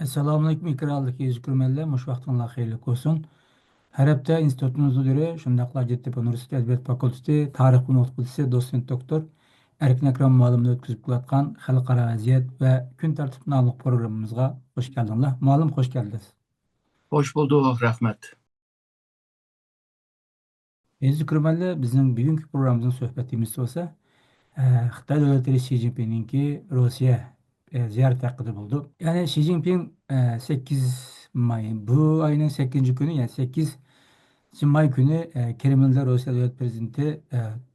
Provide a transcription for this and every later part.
Assalomu alaykum ikromli yuzkurmanlar, mush vaqtingiz xayrli bo'lsin. Har hafta institutimiz müdiri, shundaqla Hacettepe Üniversitesi Edebiyat Fakültesi Tarih Bilimi O'qituvchisi doçent doktor Erkin Akram muallimni o'tkazib kelayotgan xalqaro vaziyat va kun tartibi nomli programmamizga xush keldinglar. Muallim xush keldingiz. Hoş bulduk, rahmet. Yuzkurmanlar, bizning bugungi programmamizning suhbatimiz bo'lsa, Xitoy davlat raisi Xi Jinping'inki Rossiya ziyarati haqida bo'ldi. Ya'ni Xi Jinping 8 may bu ayının 8. günü, yani 8 May günü Kremlin'de Rusya Devlet Prezidenti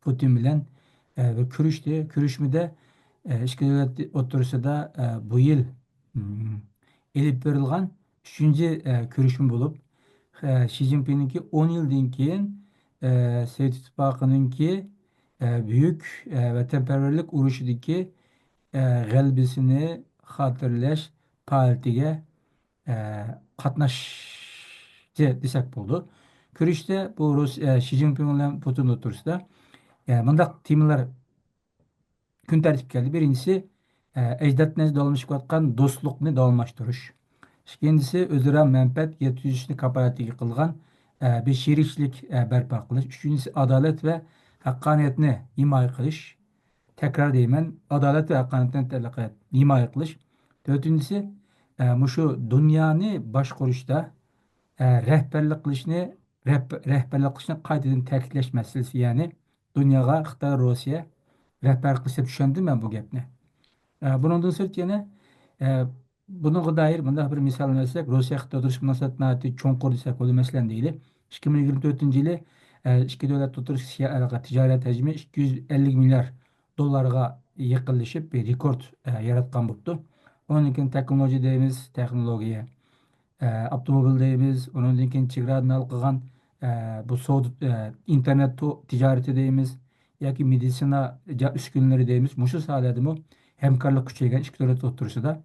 Putin bilen bir görüştü. Görüşmede iki devlet oturusida bu yıl elip verilgan 3. görüşme bulup Xi Jinping'inki 10 yıldan keyin Sovet İttifakı'nınki büyük vatanperverlik uruşudaki g'alabasini xotirlash faoliyatiga qatnashchi desak bo'ldi. Ko'rishda bu Xi Jinping bilan Putin o'tirisida bundaq temalar kun tartibga keldi. Birincisi ajdod nesli davomlashayotgan do'stlikni davomlashtirish. İkincisi o'zaro manfaat yetkazishni kafolatiga qilgan bir sherikchilik barpo qilish. Uchinchisi adolat va haqqoniyatni himoya qilish. Tekrar deymen, adalet ve hakkaniyetini himoya qilish. Dördüncüsü, şu dünyanı başqurishda rehberlik qilishni qaytadan ta'kidlash masalasi, ya'ni dunyoga Xitoy, Rossiya rehberlik qilishni tushundim ben bu gapni. Bundan sırt yana bunga dair bundaq bir misal versak, Rossiya Xitoy o'tirish munosabatlari cho'nqur desak bo'lar, masalan deylik. 2024-yili ikki davlat o'tirish tijorat hajmi 250 milyar dollarga yaqinlashib bir rekord yaratgan bo'ldi. Ondan keyin teknoloji deymiz, texnologiya, avtomobil deymiz, ondan keyin chegaradan qilgan bu internet ticareti deymiz yoki meditsina uskunalari deymiz. Mushu sohalarda hamkorlik kuchaygan ikki davlat o'tirishida.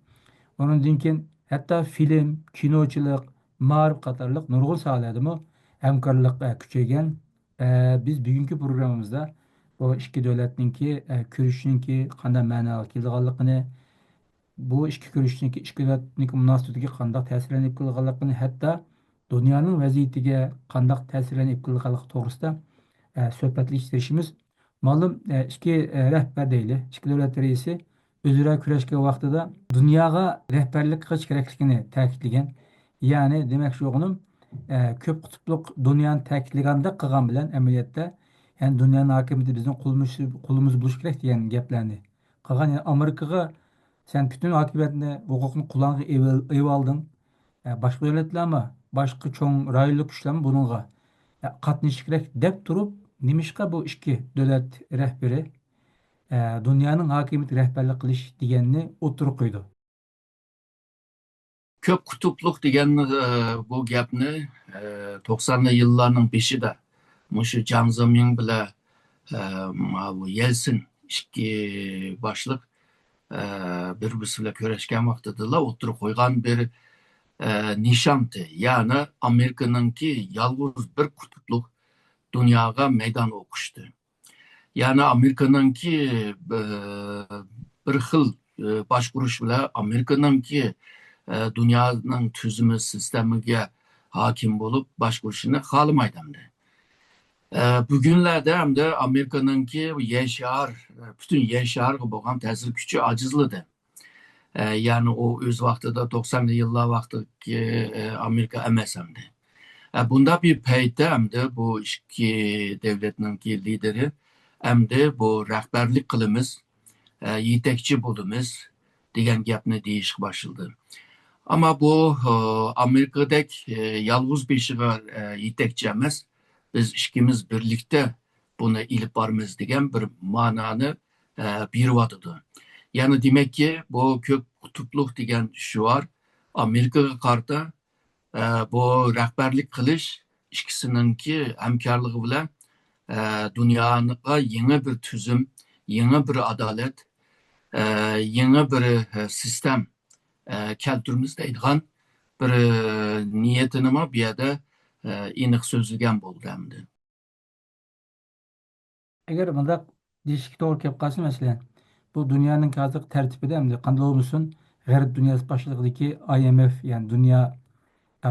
Ondan keyin hatto film, kinochilik, ma'rif qatorliq nurg'un sohalarda hamkorlik kuchaygan. Biz bugungi programmamizda bu ikki davlatninki ko'rishninki qanday ma'noga kelganligini, bu ikki ko'rishninki ikki davlatninki munosabatiga qanday ta'sirlanib kelganligini, hatto dunyoning vaziyatiga qanday ta'sirlanib kelganligi to'g'risida suhbatlashishimiz. Ma'lum ikki rahbar deyli, ikki davlat raisi o'zaro kurashgan vaqtida dunyoga rahbarlik qilish kerakligini ta'kidlagan. Ya'ni demak shu o'g'lim ko'p qutblik dunyoni ta'kidlaganda qilgan bilan amaliyotda yani dünyanın hakimiyeti bizim kulumuz buluş gerek diyen gaplarni qilgan. Yani Amerikaga sen bütün hakimiyetini, hukukunu kulağına ev aldın. Başka devletler mi, başka çoğun rayonluk güçler mi bununla qatnashish kerak deb turib, nimishqa bu ikki davlat rahbari dünyanın hakimiyeti rehberlik qilish deganni o'tirib qo'ydi. Köp kutupluk degan bu gapni 90'lı yıllarning beshida mushu Jiang Zemin bilan bu Yeltsin ikki boshliq bir-birisi bilan kurashgan vaqtida o'tirib qo'ygan bir nishonti. Ya'ni Amerikaningki yolg'iz bir kutupluk dunyoga maydon o'qishdi. Ya'ni Amerikaningki bir xil boshqurish bilan Amerikaningki dünyanın tüzümü sistemiga hakim bulup başkuruşunu xalamaydi hamda. Bugünlerde hem de Amerika'nınki bütün yaşarga bo'lgan ta'sir kuchi ajizladi. Yani o öz vaqtida 90'lı yıllar vaqtidagi Amerika emas hamda. Bunda bir paytda hamda bu ikki davlatninki lideri hamda bu rahbarlik qilamiz, yetakchi bo'lamiz degan gapni deyish boshladi. Ama bu Amerika'daki yalnız beşiğe yetekçi emas. Biz ikimiz birlikte bunu ilip varmız degan bir mananı beriyotdi. Yani demek ki bu kök kutupluk degan şuar Amerika'ga qarta bu rahbarlik qilish ikkisininki hamkorligi bilan dunyoga yangi bir tuzum, yangi bir adolat, yangi bir sistem keltirimiz deydigan bir niyetini bu yerda aniq so'zlagan bo'ldi hamda. Eğer bunda değişik doğru kelib qolsa, masalan bu dunyoning hozirgi tartibida hamda qanday bo'lsin Garip Dünyası başçılığındaki IMF yani Dünya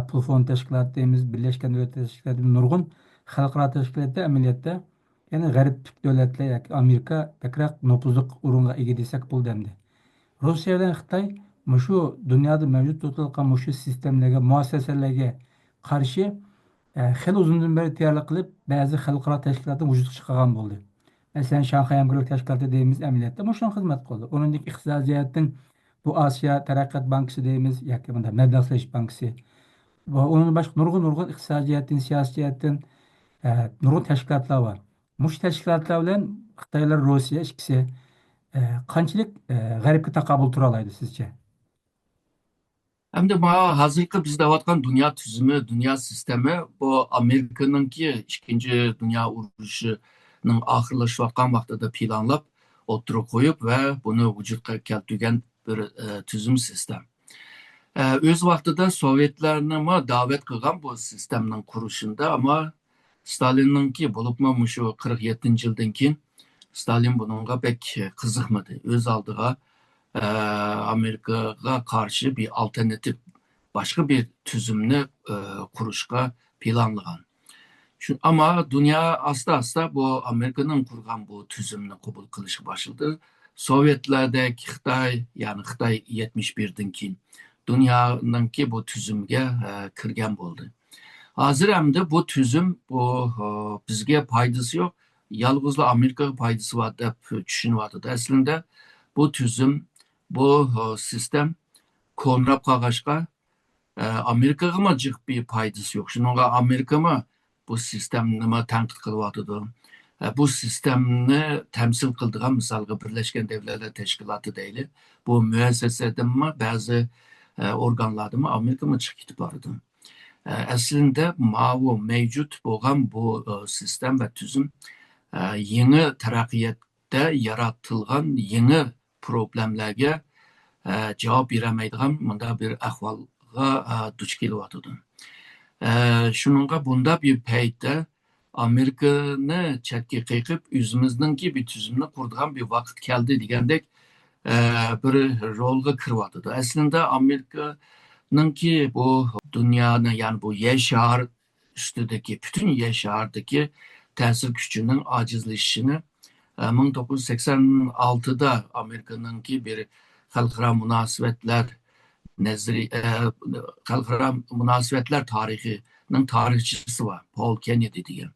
Pul Fond Teşkilatı deymiz, Birleşken Devletler Teşkilatı nurgun halkara teşkilatı ameliyatda yani garip devletler yani Amerika tekrar nopuzluk urunga ega desek bul demdi. Rusya bilan Xitoy mushu dunyoda mavjud to'lqin mushu sistemlarga muassasalarga qarshi xil uzundan beri tayyorlik qilib ba'zi xalqaro tashkilotlar vujudga chiqargan bo'ldi. Masalan, Shanxay hamkorlik tashkiloti deymiz amaliyotda mushun xizmat qildi. Uningdek iqtisodiy jihatdan bu Osiyo taraqqiyot bankisi deymiz yoki bunda mablag' bankisi va onun boshqa nurg'un iqtisodiy jihatdan, siyosiy jihatdan nurg'un tashkilotlar bor. Mush tashkilotlar bilan Xitoylar, Rossiya ikkisi qanchalik g'aribga taqabul tura oladi sizcha? Hem de bana hazırlıklı bizde vatkan dünya tüzümü, dünya sistemi bu Amerika'nınki 2. Dünya Uruşu'nun ahırlaşıvatkan vaxtı da planlap oturup koyup ve bunu vücutқа keltügen bir tüzüm sistem. Öz vaxtıda Sovyetlerini ma davet kılgan bu sistemin kuruşunda ama Stalin'ninki bulup mu şu 47. yıldan keyin Stalin bununla pek kızıkmadı. Öz aldığı Amerika'ya karşı bir alternatif başka bir tüzümünü kuruşka planlayan. Ama dünya asta bu Amerika'nın kurgan bu tüzümünü kabul kılışı başladı. Sovyetlerdeki Xitay yani Xitay 71'den keyin dünyanınki bu tüzümge kirgen oldu. Hazır hem de bu tüzüm bu bizge paydası yok. Yalnızla Amerika paydası var da düşünüyordu. Aslında bu tüzüm bu sistem konrap kağaçka Amerika'ya mı cık bir paydası yok. Şimdi Amerika mı bu sistemini mi tenkit kılıvatıdı? Bu sistemini temsil kıldığı misalga Birleşken Devletler Teşkilatı değil. Bu müesseseden mi bazı organlarda mı Amerika mı çık gidip vardı? Aslında mavu mevcut olan bu sistem ve tüzüm yeni terakkiyette yaratılgan yeni problemlerge cevap veremeydiğim bunda bir ahvalga duç kelyapti. Şununla bunda bir peytde Amerika'nı chetga qiyqib o'zimizningki bir tüzümni qurdigan bir vaqt keldi degandek bir rolga kiryapti. Aslında Amerika'nınki bu dünyanın yani bu yer şehir üstündeki bütün yer şehirdeki tesir gücünün acizleşişini 1986'da Amerika'nınki bir xalqaro münasebetler xalqaro münasebetler tarihinin tarihçisi var. Paul Kennedy diye.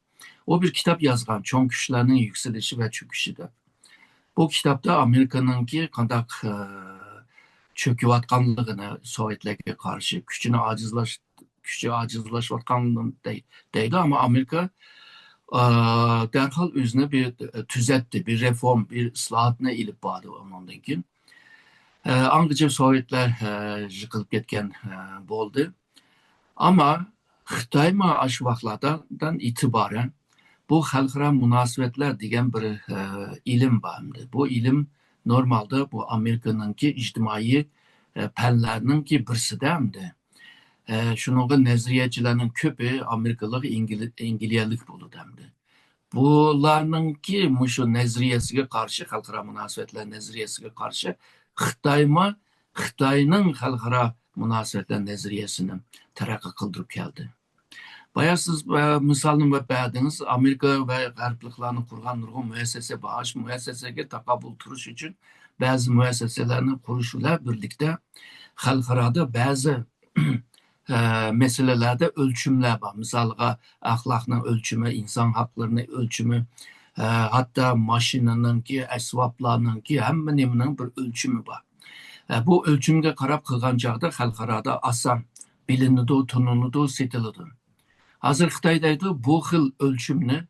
O bir kitap yazgan Çoğun Güçlerinin Yükselişi ve Çöküşü. Bu kitapta Amerika'nınki kandak çöküvatkanlığını Sovyetler'e karşı gücü acizlaşvatkanlığını değil ama Amerika derhal özüne bir tüzetti, bir reform, bir ıslahatına ilip bağdı ondan keyin. Anlıca Sovyetler yıkılıp ketken boldu. Ama Xitay mı aşı vaxtlardan itibaren bu xalqaro münasebetler degen bir ilim vardı. Bu ilim normalde bu Amerika'nınki ictimai penlerininki biriside hamdi. Şununla nezariyecilerin köpü Amerikalık İngilizcelik buldu hamdi. Bularınki muşu nezariyesiga karşı, xalqaro münasebetler nezariyesiga karşı Xitayning xalqaro münasebetler nezariyesini terakki kıldırıp geldi. Bayağı siz misalını verdiniz. Amerika ve Garplıklarını kurgan nurgun müessese bağış müessesege takabul turuş için bazı müesseselerini kuruşuyla birlikte xalqarada bazı meselelerde ölçümler var. Misalga ahlakının ölçümü, insan haklarının ölçümü, hatta maşinanınki, esvaplarınki hemmeniminin bir ölçümü var. Bu ölçümge karab kılgan çağda xalqarada asan bilinidi, tununidi, setilidi. Hazır Xitay'daydı bu xil ölçümünü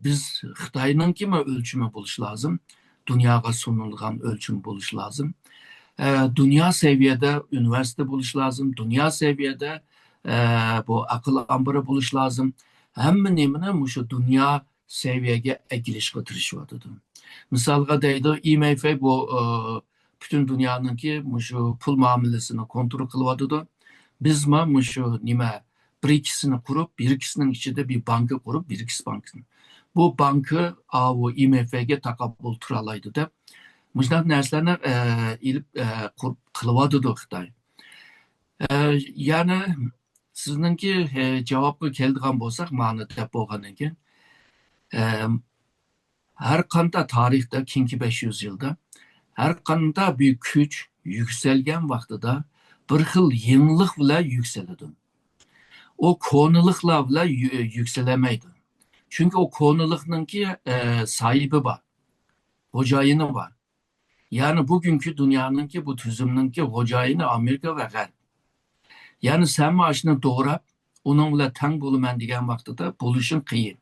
biz Xitay'nınki mi ölçümü buluş lazım, dünyaya sunulgan ölçüm buluş lazım. Dünya seviyede üniversite buluş lazım, dünya seviyede bu akıl ambarı buluş lazım. Hemen emine şu dünya seviyeye egiliş götürüşüyordu. Misalga deydi IMF bu bütün dünyanınki şu pul muamelesini kontrol kılıvadı. Biz mi şu nime bir ikisini kurup bir ikisinin içinde bir banka kurup bir ikisi bankasını. Bu bankı IMF'ye takabul turalaydı da Muştaq narsalarni ilib qilyotidi Xitoy. Ya'ni sizningki javobga keladigan bo'lsak, ma'ni deb bo'lgandan keyin har qanday tarixda keyingi 500 yilda har qanday bir kuch yuksalgan vaqtida bir xil yenilik bilan yuksaladi. O ko'niliklar bilan yuksalamaydi. Chunki o ko'nilikninki sahibi bor, xo'jayini bor. Ya'ni bugünkü dünyanınki bu tüzümninki xo'jayini Amerika va G'arb. Ya'ni sen maaşını doğrab, onun bilan tang bo'laman degan vaqtida bo'lishing qiyin.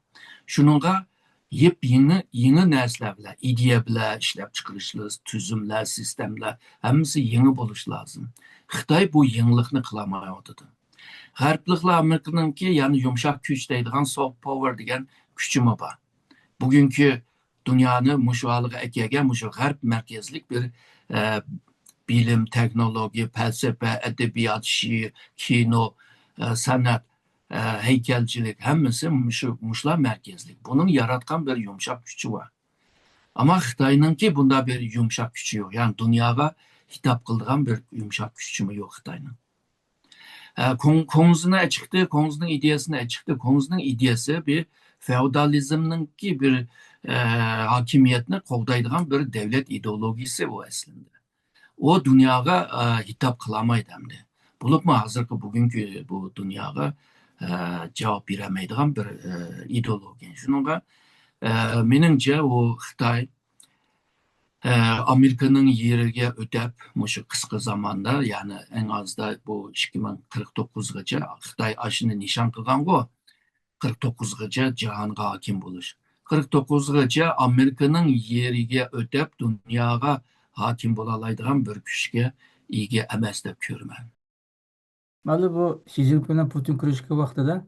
Shuningga yeni narsalar bilan, ideya bilan ishlab chiqarishlar, tuzumlar, sistemlar hammasi yangi bo'lishi lozim. Xitoy bu yenilikni qilamayotdi. G'arbliklar Amerikaninki, ya'ni yumshoq kuch deydigan soft power degan kuchimi bor. Bugünkü dünyani mushu holiga kelgan mushu g'arb markazlik bir bilim, texnologiya, falsafa, adabiyot, she'r, kino, san'at, heykelcilik hammasi mushlar markazlik. Bunun yaratgan bir yumshoq kuchi bor. Ama Xitoyninki bunda bir yumshoq kuchi yo'q. Ya'ni dunyoga hitop qiladigan bir yumshoq kuchi yo'q Xitoyning. Ko'ngizini chiqdi, ko'ngizning ideyasini chiqdi. Ko'ngizning ideyasi bir feodalizmninki bir hakimiyetni qo'g'daydigan bir devlet ideologiyasi bu aslında. O dunyoga hitop qilamaydi hamda. Bo'libmi hozirgi bugünkü bu dunyoga javob beramaydigan bir ideologiya. Shuningga meningcha o Xitoy Amerika'nın yeriga o'tib, mushu qisqa zamonda, ya'ni eng ozda bu 2049gacha Xitoy ashini nishon qilgan-ku, 49gacha jahonga hokim bo'lish. 49gacha Amerika'nın yeriga o'tib, dunyoga hokim bo'la oladigan bir kuchga ega emas deb ko'raman. Mana bu Xi Jinping bilan Putin kurashgan vaqtida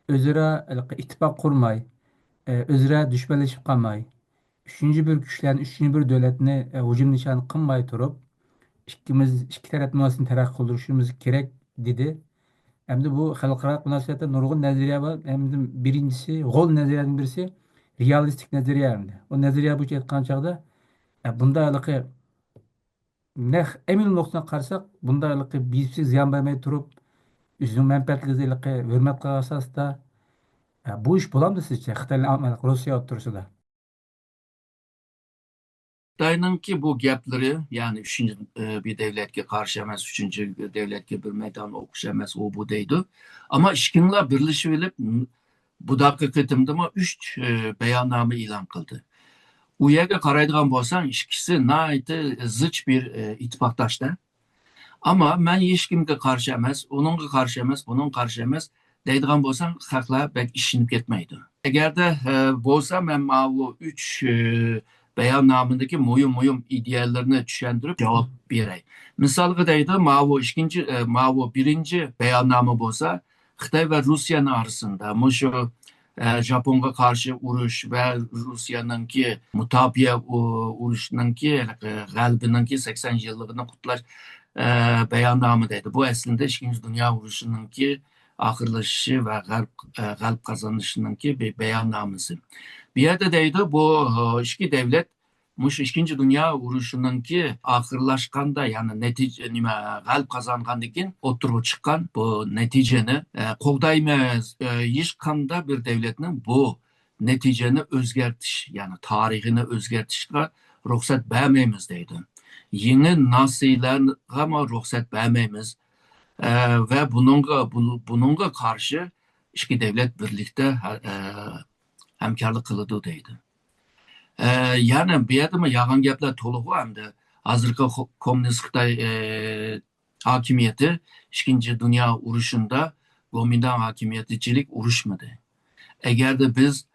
o'zaro ittifoq qurmay, o'zaro dushmanlashib qolmay, üçüncü bir güçlerin, üçüncü bir devletini hücum nişanı kılmay durup, iki taraf münasebetini terakki kıldırışımız gerek dedi. Hem de bu halkara münasebette nurgun nezariye var. Hem de birincisi, gol nezariyenin birisi realistik nezariye hem de. O nezariye bu etken çağda bunda alıkı ne emin noktasına karşısak bunda alıkı bir ziyan vermeye durup üzüm menfaatli alıkı hürmet kılası da bu iş bulamdı sizce? Xitay'la Rusya oturuşu da. Xitoyninki bu gapları, yani üçüncü bir devletga qarshi emas, üçüncü devletga bir meydan o'qish emas, u bu deydi. Ama ishkinlar birlashib olib, bu daqiqa ketimdimi 3 beyannoma e'lon qildi. U yerga qaraydigan bo'lsang, ikkisi nihoyatda zich bir ittifoqdoshlar. Ama men hech kimga qarshi emas, uningga qarshi emas, buning qarshi emas deydigan bo'lsang, xalqlar bek ishinib ketmaydi. Agarda bo'lsa, men bu 3 beyannamındaki mühim ideallerini tushuntirib cevap beray. Misalga deydi, bu birinci beyannama bo'lsa, Xitoy va Rusiyaning orasida mushu Japonga qarshi urush va Rusiyaninki mutabiya urushininki g'albininki 80 yilligini qutlash beyannama deydi. Bu aslında 2. Dünya urushininki oxirlashishi va g'alb qozonishininki bir beyannamasi. Bir yerde deydi, bu iki devlet muş 2. Dünya urushininki oxirlashganda, ya'ni natija g'alb qozongandan keyin o'tirib chiqqan bu natijani qo'g'daymiz. Hech qanday bir devletning bu natijani o'zgartish, ya'ni tarixini o'zgartirishga ruxsat bermaymiz deydi. Yeni nasllarga ruxsat bermaymiz ve bununla karşı iki devlet birlikte hamkorlik qiladi deydi. Yani bu yerda yolg'on gaplar to'liq hem de hozirgi kommunist Xitoy hakimiyeti 2. Dünya urushunda Gomindan hakimiyetichilik urushmadi. Agar da biz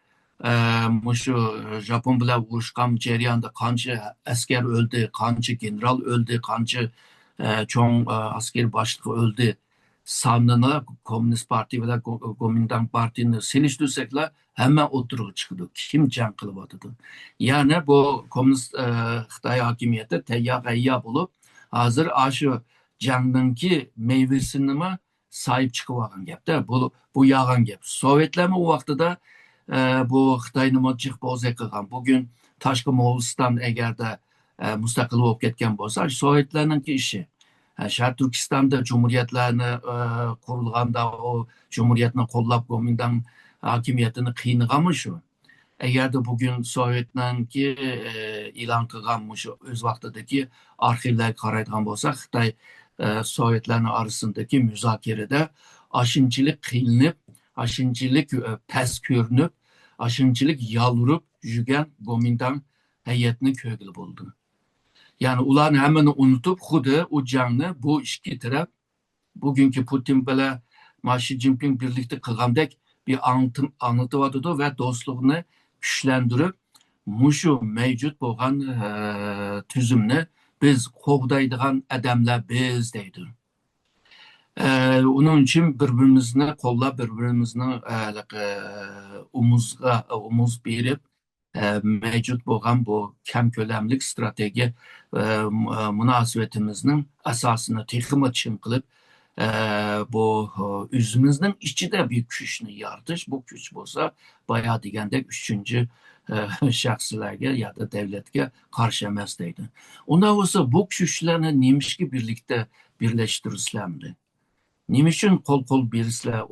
şu Japon bilan urushgan jarayonda qancha askar o'ldi, qancha general o'ldi, qancha çoğun askeri başlığı öldü sanını Komünist Parti ve Komündan Parti'ni seliştirsekler hemen oturup çıkıyor. Kim can kılıbatıdı. Yani bu Komünist Xitoy hakimiyeti teyya bulup hazır aşı canınki meyvesini mi sahip çıkıvagan gap da bu yağan gap. Sovyetler mi o vakti da bu Xitoyni mıcık boz ekıgan. Bugün Taşkı Moğolistan eğer de mustaqil bo'lib ketgan bo'lsa, Sovetlarninki ishi. Şarkı Türkistan'da cumhuriyetlerini kurulganda o cumhuriyetini kollab Komintern hakimiyetini kıyınğanmış şu. Eğer de bugün Sovetlarninki ilan kılganmış öz vaxtidagi arxivlarga qaraydigan bo'lsak, Xitoy Sovetlarning arasındaki müzakerede aşınçılık kıyınıp, aşınçılık pes görünüp, aşınçılık yalvarıp жүрген Komintern heyetini kögülü buldu. Yani ularni hemen unutup xuddi o jangni bu ikki taraf bugünkü Putin bilan Xi Jinping birlikte qilgandek bir anlatıvadıdı ve dostluğunu güçlendirip muşu mevcut bo'lgan tüzümni biz qo'g'daydigan adamlar biz deydi. Onun için birbirimizni qo'llab, birbirimizni umuz berib mevcut bo'lgan bu kam ko'lamlik strateji munosabatimizning asosini texmi chin qilib bu o'zimizning ichida bir kuchni yaratish, bu kuch bo'lsa boya degandek uchinchi shaxslarga ya da davlatga qarshi emas deydi. Unda bo'lsa bu kuchlarni nemishki birlikda birlashtirislamdi. Nima uchun qo'l berisizlar,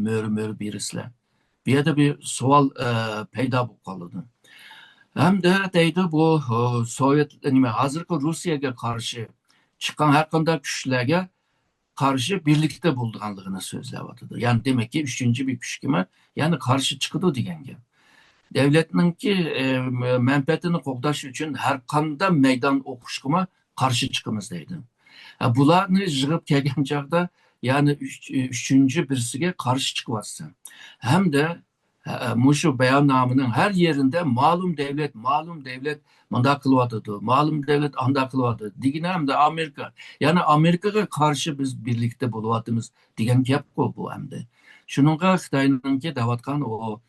mo'ri berisizlar? Bu yerda bir savol paydo bo'lib qoldi. Hamda deydi bu Sovet hozirgi Rossiyaga qarshi chiqqan har qanday kuchlarga qarshi birlikda bo'lganligini so'zlayotdi. Ya'ni demak ki uchinchi bir kuch kimi, ya'ni qarshi chiqdi degan gap. Davlatninki manfaatini qo'g'dash uchun har qanday maydon o'qishga qarshi chiqamiz deydi. Bularni yig'ib kelgan chog'da ya'ni uchinchi birisiga qarshi chiqyapsan. Hamda mushu bayonnomaning har yerinde ma'lum devlet manda qilyotdi, ma'lum devlet anda qilyotdi degan hamda Amerika. Yani Amerikaga qarshi biz birlikda bo'lyapmiz degan gap-ku bu hamda. Shuningga Xitoyninki davatgan o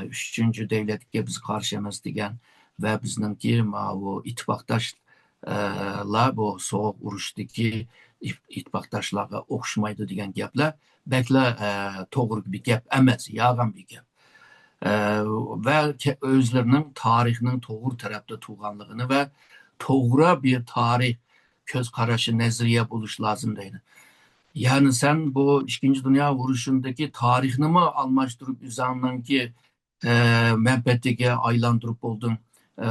üçüncü devletga biz qarshi emas degan va bizningki bu ittifoqdoshlar bu sovuq urushdagi ittifoqdoshlarga o'xshamaydi degan gaplar bekla to'g'ri bir gap emas, yolg'on bir gap. Ve özlerinin tarihinin toğru tarafta tuğanlığını ve toğra bir tarih köz karaşı nezriye buluş lazım deydi. Yani sen bu 2. Dünya vuruşundaki tarihini mi almıştırıp üzerinden ki menfaatine aylandırıp oldun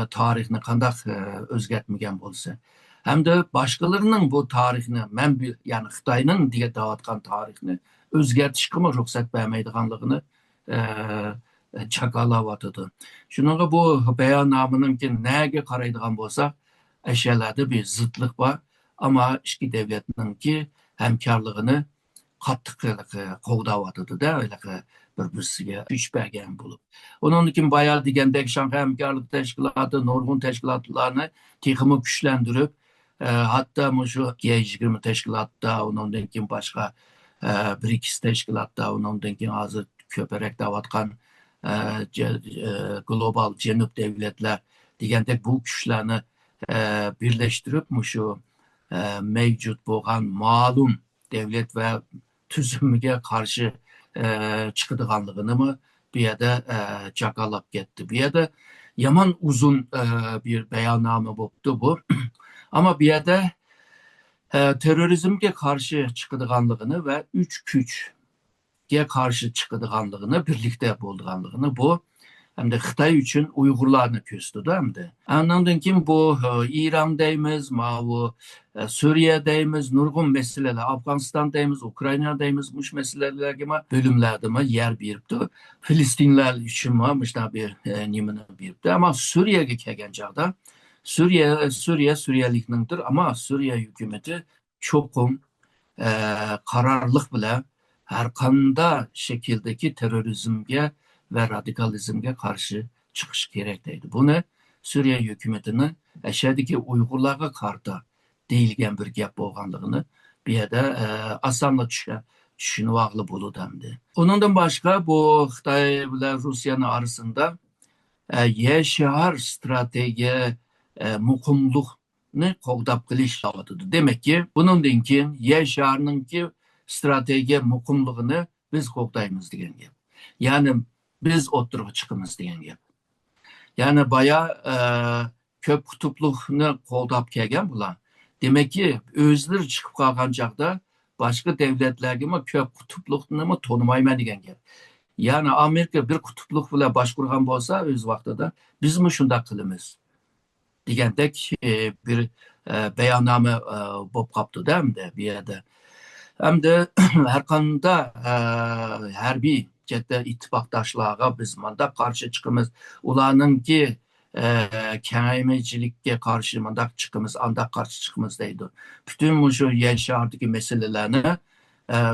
tarihini kandak özgertmegen bolsa. Hem de başkalarının bu tarihini yani Xitayning diye dağıtkan tarihini özgertişkimi ruhsat vermeydiganlığını çakalavatdı. Şununla bu beyannamenin ki neye qaraydigan bolsa, eşyalarda bir zıtlık var ama iki devletinin ki hemkarlığını qattiq qo'g'davatıdı da öyle bir-birisiga güç bergen bulup. Onun için bayağı degandek Şanghay Hamkorlik Teşkilatı, nurg'un teşkilatlarını texmi güçlendirip hatta şu G20 teşkilatda, ondan keyin başka BRICS teşkilatda, ondan keyin hozir ko'proq davatgan global Cenub devletler degandek bu güçlerini birleştirip şu mevcut bo'lgan ma'lum devlet ve tüzümüge karşı çıkıdığanlığını mı bir yerde çakalap gitti. Bir yerde yaman uzun bir beyanname boptu bu. Ama bir yerde terörizmge karşı çıkıdığanlığını ve üç güçge karşı çıkıdığanlığını birlikte bulduğanlığını bu hem de Xitay için Uygurlarını köstüdü hem de. Anladın kim bu İran deyimiz, bu Suriye deyimiz, nurgun meseleler, Afganistan deyimiz, Ukrayna deyimiz, muş meseleler gibi bölümlerde yer biripti. Filistinler için işte bir nimini biripti. Ama Suriye'ye kelgen çağda Suriyeliknindir ama Suriye hükümeti çokum kararlılık bile her kanda şekildeki terörizmge ve radikalizmge karşı çıkış gerekteydi. Bunu Suriye hükümetinin eşyadaki Uygurlarga karta deyilgen bir gap bolganlığını bir yerde asanla düşünüp ağlı bulup demdi. Onundan başka bu Xitay ile Rusya'nın arasında yeşar strateji mukumluğunu qoğdap qilish davatıdır. Demek ki bunun keyin yeşarının ki strateji mukumluğunu biz qoğdaymiz degan gap. Yani biz o'ttirib chiqamiz degan gap. Yani bayağı köp kutupluqni qo'llab kelgan bular. Demek ki özleri çıkıp kalgan çağda başka devletlerge mi köp kutupluqni mi tanımayman degan gap. Yani Amerika bir kutupluq bilan bosh qurgan bo'lsa o'z vaqtida biz mi shunday qilamiz degandek bir bayonnoma bo'lib qolibdi-da hamda bu yerda. Hamda har qanday harbiy chetda ittifoqdoshlarga biz manda qarshi chiqamiz. Ularningki kengaymachilikka qarshi manda chiqamiz, anda qarshi chiqamiz deydi. Bütün shu yer shahridagi masalalarni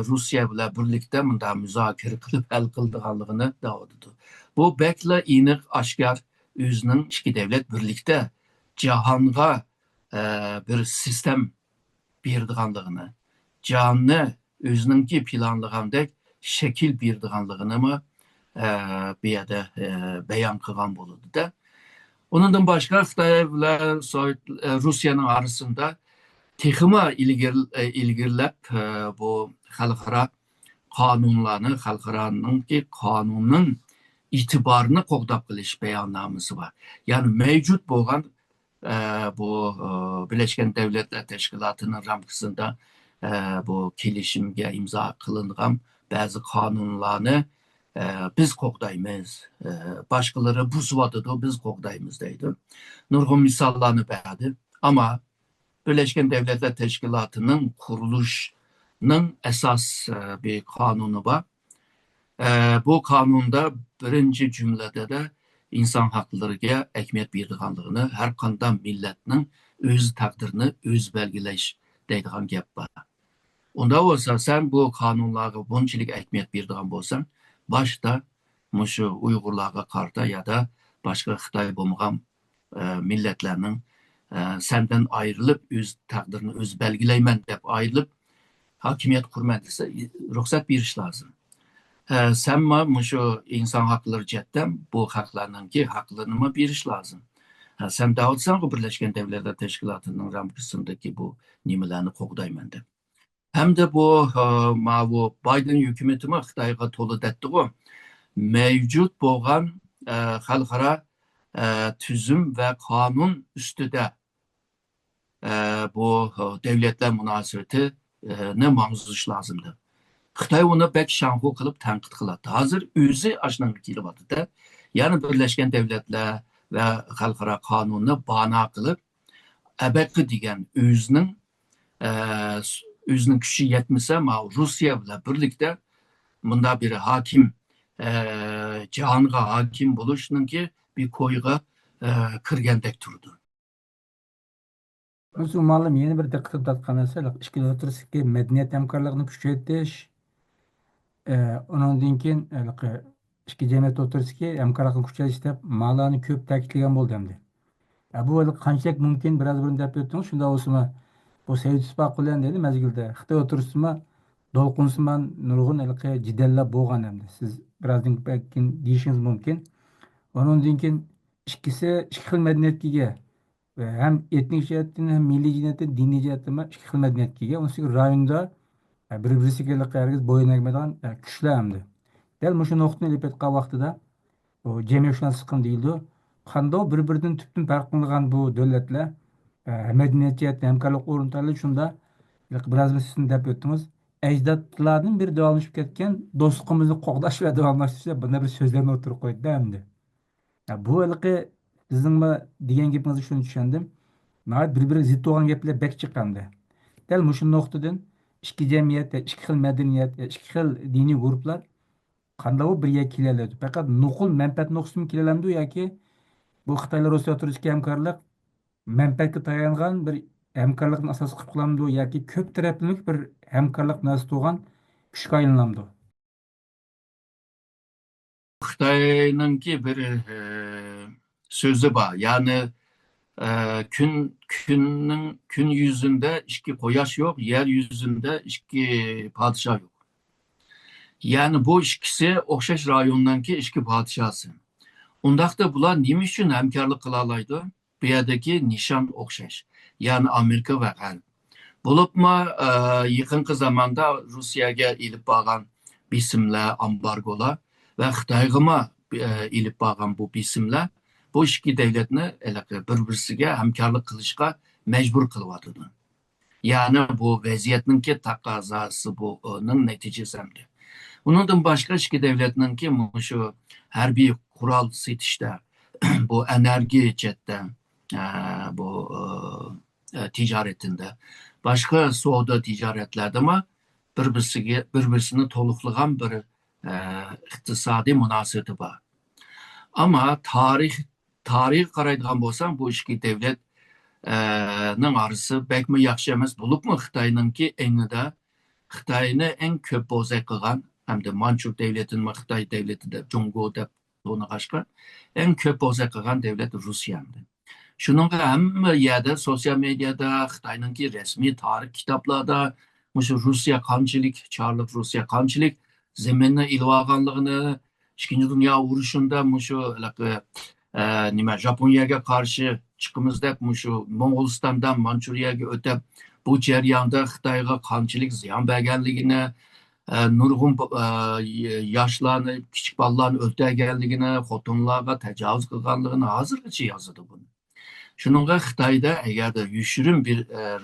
Rusya bilan birlikda munda muzokara qilib hal qildiganligini da'vodir. Bu bekla aniq oshkor o'zining ikki davlat birlikda jahonga bir sistem berdiganligini, jahonni o'zininki planlagandek shakl berdiganligini bu yerda bayon qilgan bo'ladi-da. Onundan başka Xitoy bilan Rusiyaning arasında texima ilgirlab bu xalqaro qonunlarni, xalqaroningki qonunning itibarını qo'g'dab qilish bayonnomasi var. Yani mevcut bo'lgan bu Birleşken Devletler Teşkilatı'nın ramkasında bu kelishimga imzo qilingan ba'zi qonunlarni biz qo'g'daymiz, boshqalari buzyotidi, biz qo'g'daymiz deydi. Nurg'un misollarni berdi. Ama Birleşken Devletler Teşkilatı'nın kuruluşunun esas bir kanunu var. Bu kanunda birinci cümlede de insan haklarına ehemmiyet berdiganligini, her qanday milletning o'z taqdirini o'z belgilash deydigan gap bor. Unda bo'lsa sen bu qonunlarga bunchalik ehemmiyet berdigan bo'lsang, boshda mushu Uyg'urlarga qarta ya da boshqa Xitoy bo'lmagan milletlarning senden ayrılıp öz takdirini öz belgileymen dep ayrılıp hakimiyet kurman dese ruhsat beriş lazım. Sen mi şu insan hakları cidden bu haklarının ki haklarını mı beriş lazım. Sen dağıtsan bu Birleşken Devletler Teşkilatı'nın ramkasındaki bu nimelerini qo'g'dayman deb. Hem de bu Biden hükümeti mi Xitoyga to'liq etdi bu. Mevcut bo'lgan xalqaro tüzüm ve kanun üstüde bu devletler münasebetini mangzısh lazımdı. Xitoy onu bek şanxu qilib tanqid qiladi. Hozir o'zi ashunga kelyapti-da. Yani Birleşken Devletler ve xalqaro qonunni bana qilib abaqi degan o'zining kuchi yetmasa, Rusya bilan birlikda bunda bir hakim jahonga hakim bo'lishninki bir koyga kirgandek turdi. Nasıl malum yeni bir diqqat tatkan narsa, ikki o'tirishki madaniyat hamkorligini kuchaytirish, ondan keyin ikki jamiyat o'tirishki hamkorlikni kuchaytirish deb ma'loni ko'p ta'kidlagan bo'ldi endi. Bu qanchalik mumkin biraz burun deb o'tdingiz, shunda bo'lsa bu Sovet ittifoqi bilan dedi mezgilda Xitoy o'tirishmi dolqinsiman nurg'un jidallar bo'lgan endi. Siz birazdan keyin deyishingiz mumkin. Ondan keyin ikki xil madaniyatga ega. Hem etnik jihatdan hem milliy jihatdan diniy jihatdan ikki xil madaniyatga ega. Uning rayonda bir-birisiga herkes bo'yin egmaydigan kuchlar hamdi. Dal mushu nuqtani ilib aytgan vaqtida bu jamiyatshunaslik deyildi. Qanday bir-biridan tubdan farq qilgan bu davlatlar madaniyat jihatdan hamkorlik o'rnatadi shunda biraz sizin deb o'tdingiz. Ajdodlarning bir davomlashib ketgan do'stligimizni qo'g'dash va davomlashtirish bunda bir so'zlarni o'tirib qo'ydi endi. Bu sizin degan gapingizni shuni tushundim. Bir-biriga zid bo'lgan gaplar bek chiqqandi. Dal mushu nuqtadan ikki jamiyat, ikki xil madaniyat, ikki xil diniy guruhlar qanday birga keladi. Faqat nuqul manfaat nuqsimi kelamdi yoki bu Xitoylar Rossiya o'tirishga hamkorlik manfaatga tayangan bir hamkorlikni asos qilib qilamdi yoki ko'p taraflama bir hamkorlik nasib bo'lgan kuchga aylanamdi. Xitoyningki bir sözü var. Yani gün yüzünde iki koyaş yok, yeryüzünde iki padişah yok. Yani bu ikisi okşaş rayonundanki iki padişahsı. Ondaqda bular nima uchun hamkorlik qilalaydi? Bu yerdagi nishon o'xshash. Yani Amerika va G'arb. Bo'libmi yaqinqi zamonda Rossiyaga ilib borgan bisimlar, embargolar va Xitoyga ilib borgan bu bisimlar, bu bu ikki devletni bir-birisiga hamkorlik qilishga majbur qilyotdi. Ya'ni bu vaziyatninki taqozosi buning natijasi hamdi. Undan boshqa ikki devletninki shu harbiy qurol setishda, bu energiya jihatdan, bu ticaretinde, başka savdo ticaretlarda bir-birisini to'liqlagan bir iqtisodiy munosabati bor. Ama tarix qaraydigan bo'lsam, bu ikki devlet arası bekmi yaxshi emas bo'libmi Xitoyninki enida Xitoyni eng ko'p bo'zak qilgan hamda Manchur devletini Xitoy devleti deb Jungo deb to'nig'ashqa eng ko'p bo'zak qilgan devlet Rusya. Shuningga hamma yerda sosyal medyada Xitoyninki rasmiy tarix kitoblarda Rusya qanchalik Çarlık Rusya qanchalik zaminni ilib olganligini, Ikkinchi dunyo urushida nima Japoniyaga qarshi chiqimizda Mo'g'ulistondan Manchuriyaga o'tib bu jarayonda Xitoyga qanchalik ziyon berganligini, nurg'un yoshlarni, kichik bolalarni o'ldirganligini, xotinlarga tajovuz qilganligini hozirgacha yozadi buni. Shuningga Xitoyda agarda yoshirin bir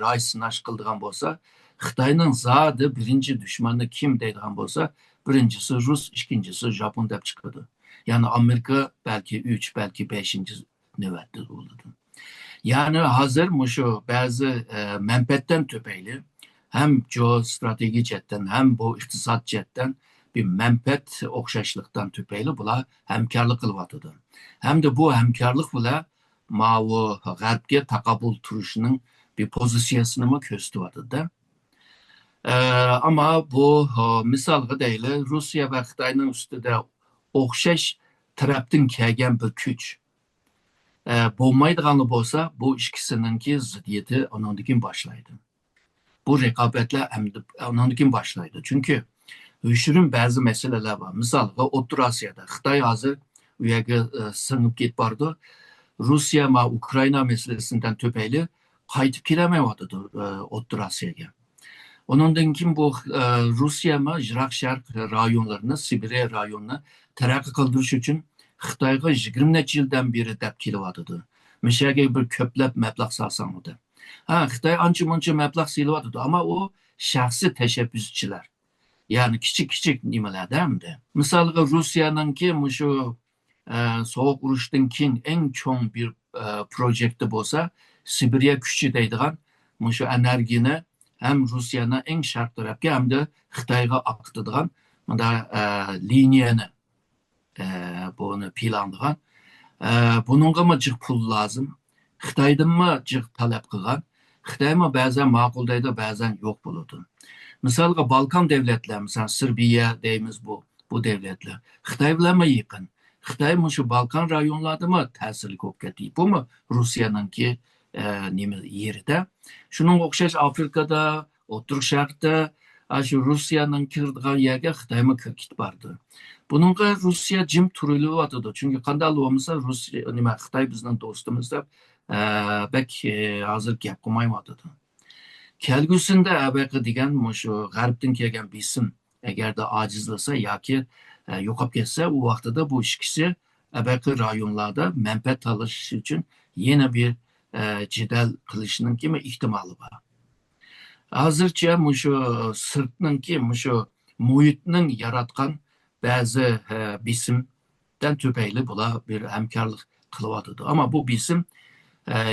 ray sinash qildigan bo'lsa, Xitoyning zodi birinchi dushmani kim deydigan bo'lsa, birincisi Rus, ikkinchisi Japon deb chiqadi. Yani Amerika belki 3, belki 5. navbatda bo'ladi. Yani hozir shu ba'zi manfaatdan tufayli hem geostratejik jihatdan hem bu iqtisod jihatdan bir manfaat o'xshashlikdan tufayli bular hamkorlik qilyotdi. Hamda bu hamkorlik bilan mavu g'arbga taqabul turishning bir pozitsiyasini ko'rsatyapti. Ama bu misolga deyli Rusya ve Xitoyning ustida o'xshash tarafdan kelgan bir kuch bo'lmaydigani bo'lsa, bu ikkisininki ziddiyati ondan boshlaydi. Bu raqobatlar ondan boshlaydi. Chunki yoshirin ba'zi masalalar bor. Misolga O'rta Osiyoda Xitoy hozir u yerga singib ketib bordi. Rusya va Ukraina masalasidan tufayli qaytib kelmayapti O'rta Osiyoga. Ondan keyin bu Rusya va Yiroq Sharq rayonlarini, Sibiriya rayonini taraqqiy qildirish uchun Xitoyga 20 necha yildan beri deb kelyapti. Mishaga bir ko'plab mablag' sarflanadi. Xitoy ancha-muncha mablag' selyapti, ammo u shaxsiy tashabbuschilar. Ya'ni kichik nimalarda hamda. Misolga Rusiyaninki shu sovuq urushdan keyin eng cho'ng bir projekti bo'lsa, Sibiriya kuchi deydigan shu energiyani hem Rusya'nın en sharq tarafga hamda Xitoyga oqitadigan liniyani bunu planlagan. Bununga mı jiq pul lazım? Xitoydan mı jiq talab qilgan? Xitoy mı ba'zan ma'qul deydi, ba'zan yo'q bo'ladi. Misolga Balkan devletler, mesela Serbiya deymiz bu devletler. Xitoy bilan mı yaqin? Xitoy shu Balkan rayonlarida mı ta'sirli bo'lib ketdi? Bu mu Rusya'nınki yerida? Şunun o'xshash Afrikada, O'rta Sharqda shu Rusiyaning kirdigan yerga Xitoy mı kirib bordi? Bununla Rusya jim turilyapti. Çünkü qanday bo'lmasa Rusya Xitoy bizning do'stimiz deb bek hozir gap qilmayapti. Kelgusida abaqa degan shu g'arbdan kelgan besim agarda ojizlasa yoki yo'qolib ketsa, u vaqtida bu ikkisi abaqa rayonlarda manfaat olish uchun yana bir jidal qilishning kimi ehtimoli bor. Hozircha shu sirtninki shu muhitning yaratgan ba'zi bisimdan tufayli bular bir hamkorlik qilyapti. Ama bu bisim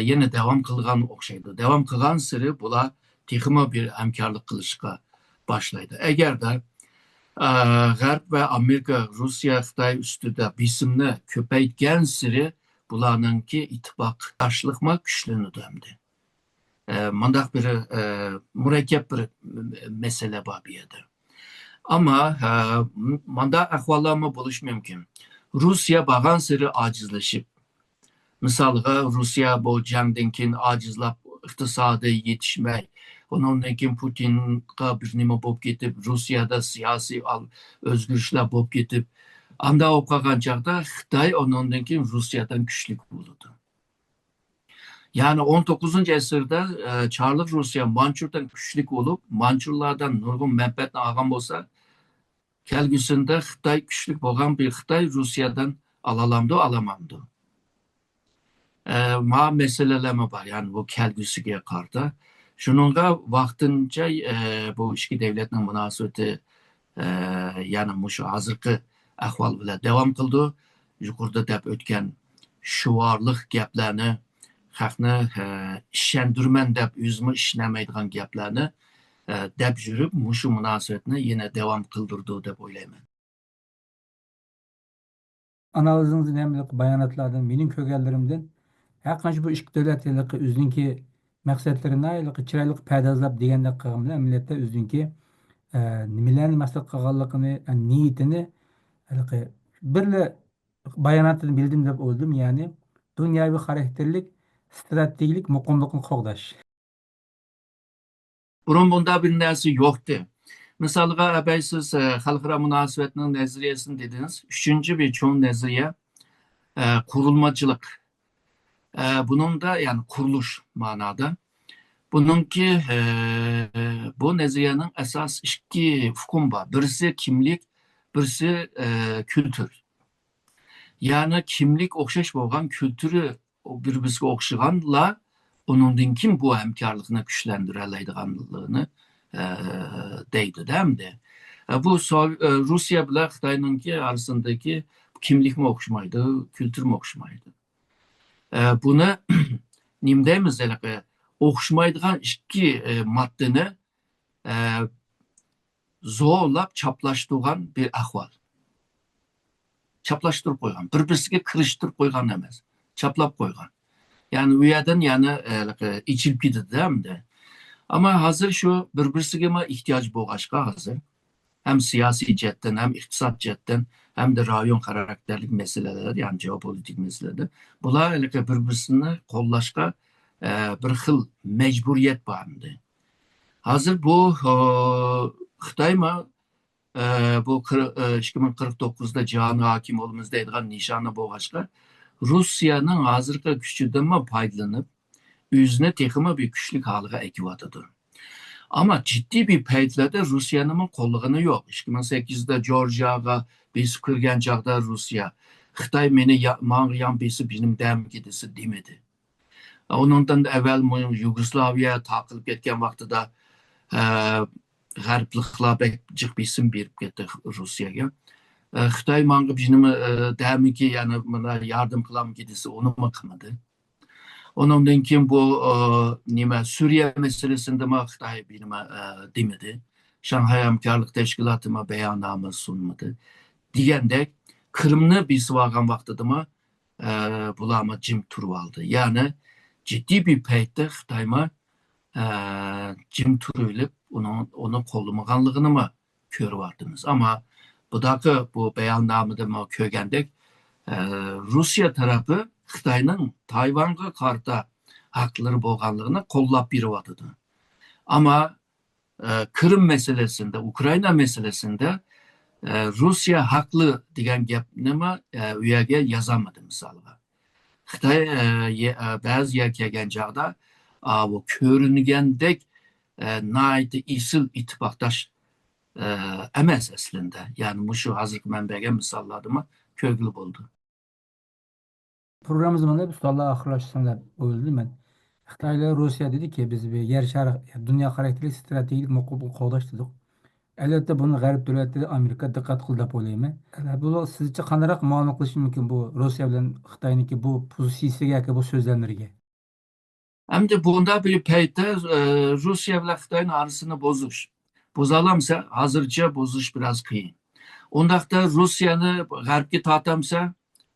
yana davom qilgan o'xshaydi. Davom qilgan siri bular texmo bir hamkorlik qilishga boshlaydi. Agarda G'arb va Amerika Rusya Xitoy ustida bisimni ko'paytgan siri bularninki ittifoqdoshlikma kuchlanadi hamda. Mandaq bir murakkab bir mesele bor bu yerda. Ama mandaq ahvollarmi bo'lishi mumkin. Rusya bag'an siri ojizlashib, misolga Rusya bu jangdan keyin ojizlab, iqtisodiy yetishmay, ondan keyin Putinga bir nima bo'lib ketib, Rusyada siyosiy o'zgarishlar bo'lib ketib, anda bo'lib qolgan chaqda Xitoy ondan keyin Rusyadan kuchli bo'ladi. Yani 19. asırda Çarlık Rusya Manchur'dan güçlük olup Manchurlardan nurgun menfaatini olgan bo'lsa, kelgusida Xitoy güçlük bo'lgan bir Xitoy Rusya'dan alalamdı, alamamdı. Ma meseleleme var. Yani bu kelgüsüge karda. Şununla vaktince bu iki devletin münasebeti yani şu hazırkı ahval bile devam kıldı. Yukarıda dep ötken şuvarlık gaplarni, xalqni işendirmen dep üzümü işlemeydiğin gaplarni dep жүрüp şu münasebetini yine devam kıldırdı dep oylayman. Analizinizin hem bayanatlardan, menin kögellerimden haqqancha bu ikki davlat yiliqi o'zininki maqsadlarini ayliqi chiroyli pardozlab degandek qilgan bilan millatda o'zininki nimalarni maqsad qilganligini, niyatini haliqi birla bayonotini bildim deb o'yladim. Ya'ni dunyoviy xarakterlik strategik muqimlikni qo'g'dash. Bunun bunda bir nersi yoktu. Mesela siz halkara münasebetinin nezariyesini dediniz. Üçüncü bir çoğun nezariye kurulmacılık. Bunun da yani kuruluş manada. Bununki bu nezariyenin esas iki hukum var. Birisi kimlik, birisi kültür. Yani kimlik okşaş bolgan kültürü bir-birisiga okşaganla onundan kim bu hemkarlıkını güçlendireleydiganlığını deydi değil mi? Bu Rusya bilen Xitay'nınki arasındaki kimlik mi okşamaydı, kültür mü okşamaydı? Bunu nimdeymiz okşamaydıgan iki maddeni e, zorlap çaplaştırgan bir ahval. Çaplaştırıp koygan. Bir-birisiga kiriştirip koygan emas. Çaplap koygan. Yani u yerden yani içilip gidildi değil mi? Ama hazır şu bir-birisiga ihtiyaç bo'lg'achqa hazır. Hem siyasi cihetten hem iktisat cihetten hem de rayon karakterlik meseleler yani jeopolitik meseleler. Bular bir-birisini qo'llashga bir xil mecburiyet vardı. Hazır bu Xitoy bu 2049'da cihanı hakim olumuz deydigan nişanı bo'lg'achqa Rusiyanın hazırki güçüden faydalanıp yüzüne texmi bir güçlük halıga ekivatıdır. Ama ciddi bir peytlerde Rusya'nın kollığını yok. 2008'de Georgia'ga besi kırgen çağda Rusya. Xitay meni mağlayan besi benim dem gidisi demedi. Onundan da evvel Yugoslavya takılıp ketken vakti da g'arbliklar bek jiq besim berip ketdi Rusya'ga. Xitay manga benim demiki yani bana yardım kılam gidisi onu mu kılmadı? Ondan keyin bu nima Suriye meselesinde mi Xitoy benim demedi. Şanghay Hamkorlik Teşkilatı mı beyanname sunmadı. Degandek Kırım'ını besib olgan vaqtida mı bular jim turib oldi. Yani ciddi bir paytda Xitoy jim turilib onu qo'llamaganligini mi ko'ryapmiz. Ama bu beyannamada mı ko'rgandek Rusya tarafı Xitayning Tayvan'a karşı hakları bo'lganligini qo'llab beryapti. Ama Kırım meselesinde, Ukrayna meselesinde Rusya haklı degan gapni u yerga yozolmadi misolga. Xitoy ba'zi yer kelgan chog'da bu ko'ringandek nihoyatda isil ittifoqdosh emas aslında. Yani shu hozirgi man bergan misollarda ko'rgili bo'ldi. Programımız mana bu sonla ahırlaşsın deb o'yladim men. Xitoy ile Rusya dedi ki biz bir yer şar dünya karakterli stratejik muqobil qo'g'dash dedik. Elbette bunu G'arb davlatları Amerika diqqat qildi deb o'ylayman. Bu sizce qanday muomala qilish mumkin bu Rusya bilan Xitoyniki bu pozitsiyasiga yoki bu so'zlarga? Hem de bunda bir payda Rusya ile Xitoy'un arasını bozuş. Bozalamsa hazırca bozuş biraz kıyın. Ondaqda Rusya'nı G'arbga tortamsa,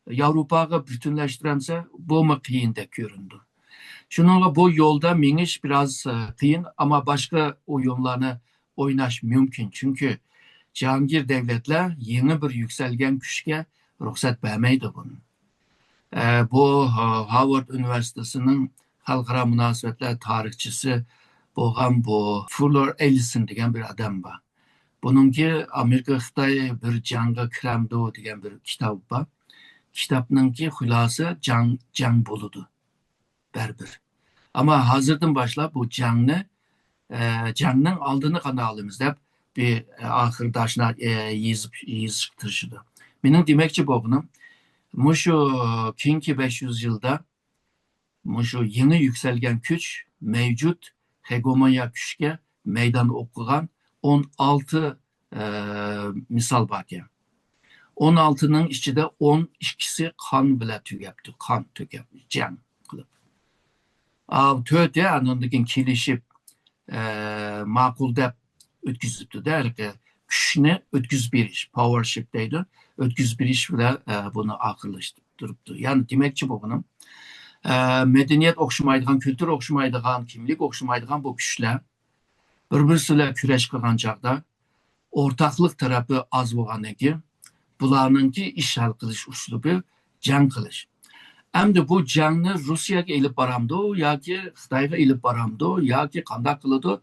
Yevropaga bütünleştiremse bu mu kıyın de göründü. Şununla bu yolda miniş biraz kıyın ama başka oyunlarını oynaş mümkün. Çünkü Cihangir devletler yeni bir yükselgen güçke ruhsat vermeydi bunu. Bu Harvard Üniversitesi'nin halkara münasebetler tarihçisi bo'lgan bu Fuller Ellison degan bir adam var. Bununki Amerika Xitoy bir jangga kiramdi degan bir kitap var. Kitapninki xulosasi jang bo'ludi baribir. Ama hazırdan başlap bu jangning oldini qanday olamiz deb bir ahirdaşlar yezib chiqtirishdi. Mening demoqchi bo'lganim shu keyingi 500 yilda Şu yeni yükselgen güç mevcut hegemonya güçke meydan okuyan 16 misal var ki. 16'nın içinde 12'si kan bile tügepti. Kan tügepti. Can kılıp. Töte anındaki kilişip makul dep ötküzüptü der ki güçne ötküz bir iş. Powership deydi. Ötküz bir iş bile bunu akıllaştırıptı. Yani demekçi bu bunun. Medeniyet okşumaydıgan, kültür okşumaydıgan, kimlik okşumaydıgan bu güçler bir-birisiyle küreş kılgan çağda ortaklık tarafı az bolgandan keyin bularninki iş hal qilish uslubi jang qilish. Endi bu jangni Rusiyaga elib boramdi yoki Xitoyga elib boramdi yoki qanday qiladi?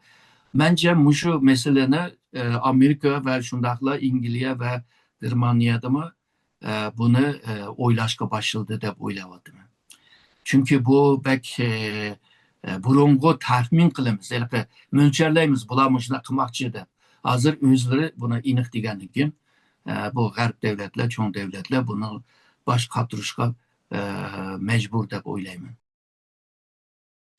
Bence mushu meseleni Amerika ve shundaqla Angliya ve Germaniyada mı bunu o'ylashga başladı deb o'ylayapman. Çünkü bu bek burungu tahmin qilamiz, yani mo'ljallaymiz bular shunday qilmoqchi deb. Hozir o'zlari buni aniq degandan keyin bu g'arb devletler, çoğun devletler bunu baş qatirishga mecbur deb o'ylayman.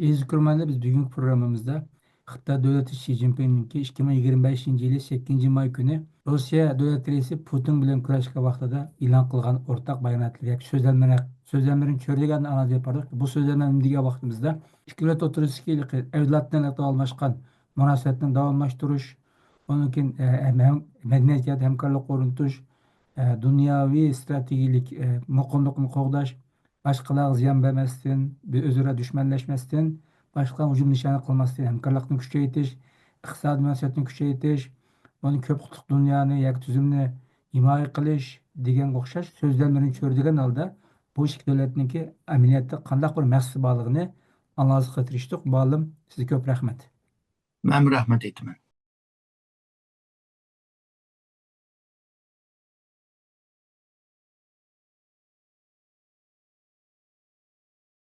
Aziz kurmanlar, biz bugünkü programımızda Xitay Devleti Xi Jinping'inki 2025 yılı 8 may günü Rusya Devlet Reisi Putin bilen kurashga vaqtida e'lon qilgan ortak bayonotlarga so'zlarni ko'rgan analiz yapardik. Bu so'zlarni degan vaqtimizda ikki davlat o'rtasidagi evlatdan almashgan munosabatni davomlashtirish, ondan keyin madaniyat hamkorlik o'rnatish, dunyoviy strategik muqimlikni qo'g'dash, boshqalarga ziyon bermasdan, o'zaro dushmanlashmasdan, boshqa hujum nishoni qilmasdan hamkorlikni kuchaytirish, iqtisodiy munosabatni kuchaytirish, buni ko'p qutluq dunyoni yak tuzumni himoya qilish degan o'xshash so'zlarni ko'rdigan holda bu ikki davlatniki amaliyotda qandaq bir maqsadi borligini analiz qilib tirishdik. Bo'lim, sizga ko'p rahmat. Men rahmat aytaman.